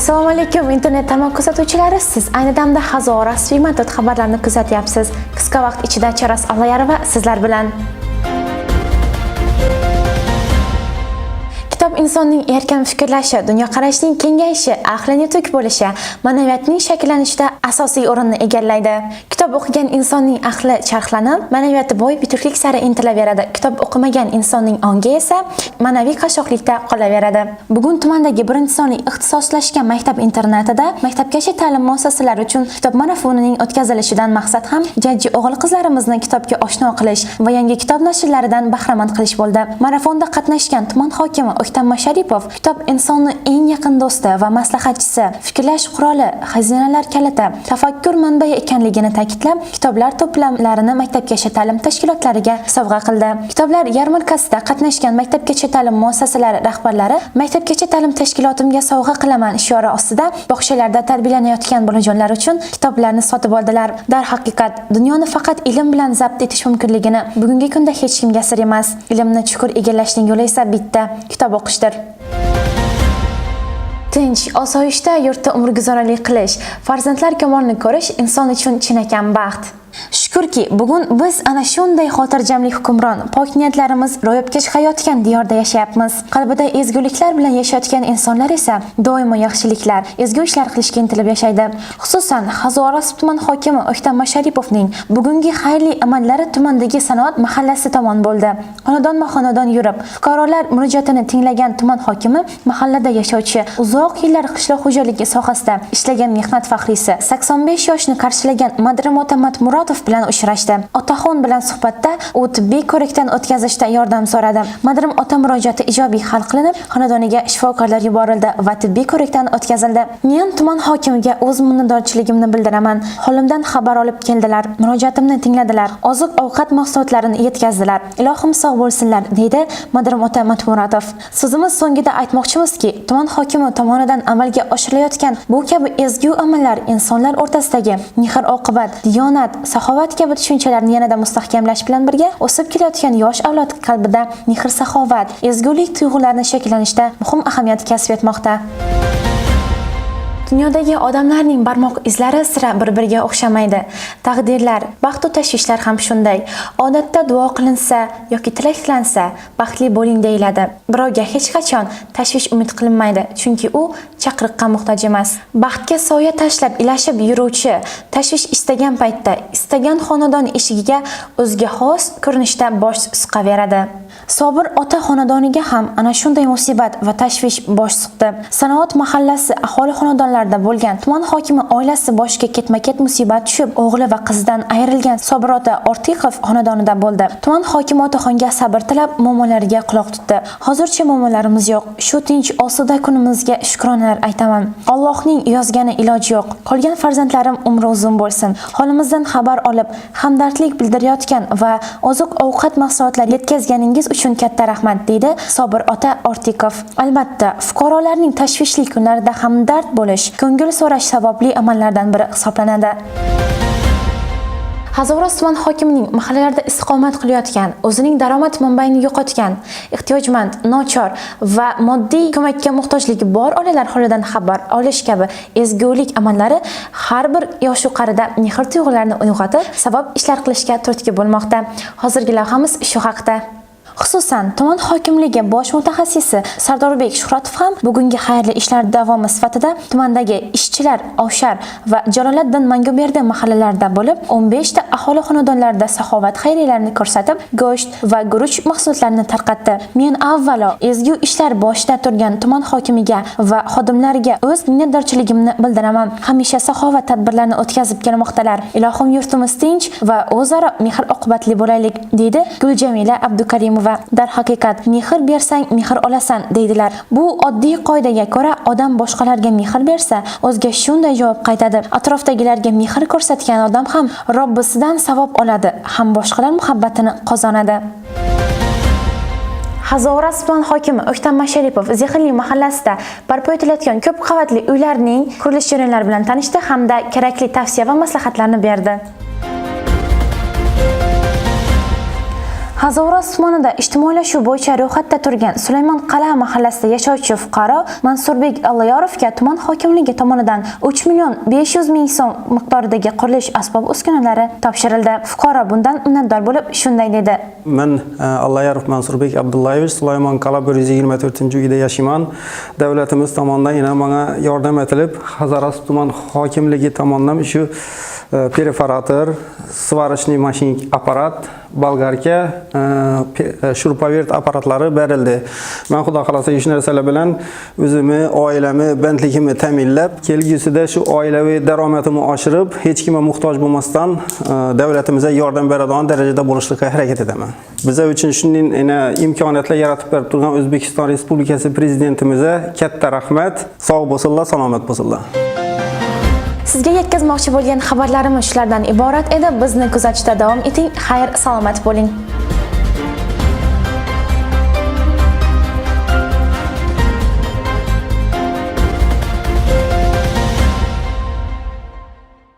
Assalomu alaykum internet tarmoq kuzatuvchilari, siz ayni damda Hazora Svimatut xabarlarini kuzatyapsiz. Qisqa vaqt ichida Charas Allayarova sizlar bilan. Kitob insonning erkin fikrlashi, dunyoqarashining kengayishi, aqlining yetuk bo'lishi, ma'naviyatning shakllanishida asosiy o'rinni egallaydi. Kitob o'qigan insonning aqli charxlanib, ma'naviyati boy bitirlik sari intilaveradi. Kitob o'qimagan insonning ongi esa ma'naviy qashshoqlikda qolaveradi. Bugun tumandagi birinchi sonli ixtisoslashgan maktab internatida maktabgacha ta'lim muassasalari uchun kitob marafonining o'tkazilishidan maqsad ham jajji o'g'il-qizlarimizni kitobga oshno qilish va yangi kitob nashrlaridan bahramand qilish bo'ldi. Marafonda qatnashgan tuman hokimi O'ktam Masharipov kitob insonning eng yaqin do'sti va maslahatchisi, fikrlash quroli, xazinalar kaliti, tafakkur manbai ekanligini ta'kidlab, kitoblar to'plamlarini maktabgacha ta'lim tashkilotlariga sovg'a qildi. Kitoblar yarmarkasida qatnashgan maktabgacha ta'lim muassasalari rahbarlari maktabgacha ta'lim tashkilotimga sovg'a qilaman shiori ostida bog'chalarda tarbiyalanayotgan bolajonlar uchun kitoblarni sotib oldilar. Darhaqiqat, dunyoni faqat ilm bilan zabt etish mumkinligini bugungi kunda hech kimga sir emas. Ilmni chuqur egallashning yo'li esa bitta, kitob o'qishdir. Tinch, osoyishta yurtda umrguzaronlik qilish, farzandlar kamolini ko'rish inson uchun chinakam baxt. Shukrki, bugun biz ana shunday xotirjamlik hukmron, pok niyatlarimiz ro'yobga chiqayotgan diyorda yashayapmiz. Qalbida ezguliklar bilan yashayotgan insonlar esa doimo yaxshiliklar, ezgu ishlar qilishga intilib yashaydi. Xususan, Hazora tuman hokimi O'ktam Masharipovning bugungi xayrli amallari tumandagi sanoat mahallasi tomon bo'ldi. Xonadon-xonadon yurib, fuqarolar murojaatini tinglagan tuman hokimi mahallada yashovchi, uzoq yillar qishloq xo'jaligi sohasida ishlagan mehnat faxriysi, 85 yoshni qarshilagan Madrim Otamat Muratov bilan uchrashdi. Otaxon bilan suhbatda u tibbiy ko'rikdan o'tkazishda yordam so'radi. Madrim ota murojaati ijobiy hal qilinib, xonadoniga shifokorlar yuborildi va tibbiy ko'rikdan o'tkazildi. Men tuman hokimiga o'z minnatdorchiligimni bildiraman. Holimdan xabar olib keldilar, murojaatimni tingladilar, oziq-ovqat mahsulotlarini yetkazdilar. Ilohim sog' bo'lsinlar, deydi Madrim ota Matmuratov. So'zimiz so'ngida aytmoqchimizki, tuman hokimi tomonidan amalga oshirilayotgan bu kabi ezgu amallar insonlar o'rtasidagi mehr-oqibat, diyonat, saxovat kabi tushunchalarni yanada mustahkamlash bilan birga o'sib kelayotgan yosh avlod qalbida mehr-saxovat, ezgulik tuyg'ularini shakllanishda muhim ahamiyat kasb etmoqda. Dunyodagi odamlarning barmoq izlari sira bir-biriga o'xshamaydi. Taqdirlar, baxt va tashvishlar ham shunday. Odatda duo qilinsa yoki tilaklansa, baxtli bo'ling deyiladi. Birovga hech qachon tashvish umid qilinmaydi, chunki u chaqiriqqa muhtoj emas. Baxtga soya tashlab ilashib yuruvchi, tashvish istagan paytda, istagan xonadon eshigiga o'ziga xos ko'rinishda bosh suqaveradi. Sobir ota xonadoniga ham ana shunday musibat va tashvish bosh suqdi. Sanoat mahallasi aholi xonadonlarida bo'lgan tuman hokimi oilasi boshiga ketma-ket musibat tushib, o'g'li va qizidan ayrilgan Sobir ota Ortiqov xonadonida bo'ldi. Tuman hokimi otaxonga sabr tilab, muammolariga quloq tutdi. Hozircha muammolarimiz yo'q. Shu tinch osuda kunimizga shukronalar aytaman. Allohning yozgani iloji yo'q. Qolgan farzandlarim umri uzun bo'lsin. Holimizdan xabar olib, hamdardlik bildirayotgan va oziq-ovqat mahsulotlari yetkazganingiz uchun katta rahmat, deydi Sobir ota Ortiqov. Albatta, fuqarolarning tashvishli kunlarida hamdard bo'lish, ko'ngil so'rash savobli amallardan biri hisoblanadi. Hazora tuman hokimining mahallalarda istiqomat qilayotgan, o'zining daromad manbaini yo'qotgan, ehtiyojmand, nochor va moddiy ko'makka muhtojligi bor oilalar holidan xabar olish kabi ezgulik amallari har bir yosh qarida mehr tuyg'ularini uyg'otib, sabab ishlar qilishga turtki bo'lmoqda. Hozirgi lavhamiz shu haqda. Xususan, tuman hokimligi bosh mutaxassisi Sardorbek Shuhratov ham bugungi xayrli ishlar davomi sifatida tumandagi Ishchilar, Ovshar va Jaloliddin Manguberdi mahallalarida bo'lib, 15 ta aholi xonadonlarida saxovat xayriyalarini ko'rsatib, go'sht va guruch mahsulotlarini tarqatdi. Men avvalo ezgu ishlar boshida turgan tuman hokimiga va xodimlariga o'z minnatdorchiligimni bildiraman. Hamisha saxovat tadbirlarini o'tkazib kelmoqdalar. Ilohim yurtimiz tinch va o'zaro mehr-oqibatli bo'laylik, deydi Guljamila Abdukarimova. Darhaqiqat, mehr bersang mehr olasan, deydilar. Bu oddiy qoidaga ko'ra, odam boshqalarga mehr bersa, o'zga shunday javob qaytadi. Atrofdagilarga mehr ko'rsatgan odam ham Robbisidan savob oladi, ham boshqalar muhabbatini qozonadi. Hazora tuman hokimi O'ktam Masharipov Zehinli mahallasida barpo etilayotgan ko'p qavatli uylarning qurilish jarayonlari bilan tanishdi hamda kerakli tavsiya va maslahatlarni berdi. Hazoras tumanida ijtimoiylashuv bo'yicha ro'yxatda turgan Sulaymon Qal'a mahallasida yashovchi fuqaro Mansurbek Allayorovga tuman hokimligi tomonidan 3 million 500 ming so'm miqdoridagi qurilish asbob-uskunalari topshirildi. Fuqaro bundan minnatdor bo'lib shunday dedi: Men Allayorov Mansurbek Abdullayevich Sulaymon Qal'a 124-uyida yashayman. Davlatimiz tomonidan yana menga yordam etilib, Hazoras tuman hokimligi tomonidan shu perforator, svarishniy mashinik apparat, bolgarka, shurpovert apparatlari berildi. Men xudo xolasa shu narsalar bilan o'zimni, oilamni, bandligimni ta'minlab, kelgusida shu oilaviy daromadimni oshirib, hech kimga muhtoj bo'lmasdan davlatimizga yordam beradigan darajada bo'lishga harakat etaman. Bizlar uchun shunday imkoniyatlar yaratib berib turgan O'zbekiston Respublikasi prezidentimizga katta rahmat. Sog' bo'lsinlar, salomat bo'lsinlar. Sizga yetkazmoqchi bo'lgan xabarlarimiz shulardan iborat edi. Bizni kuzatishda davom eting. Xayr, salomat bo'ling.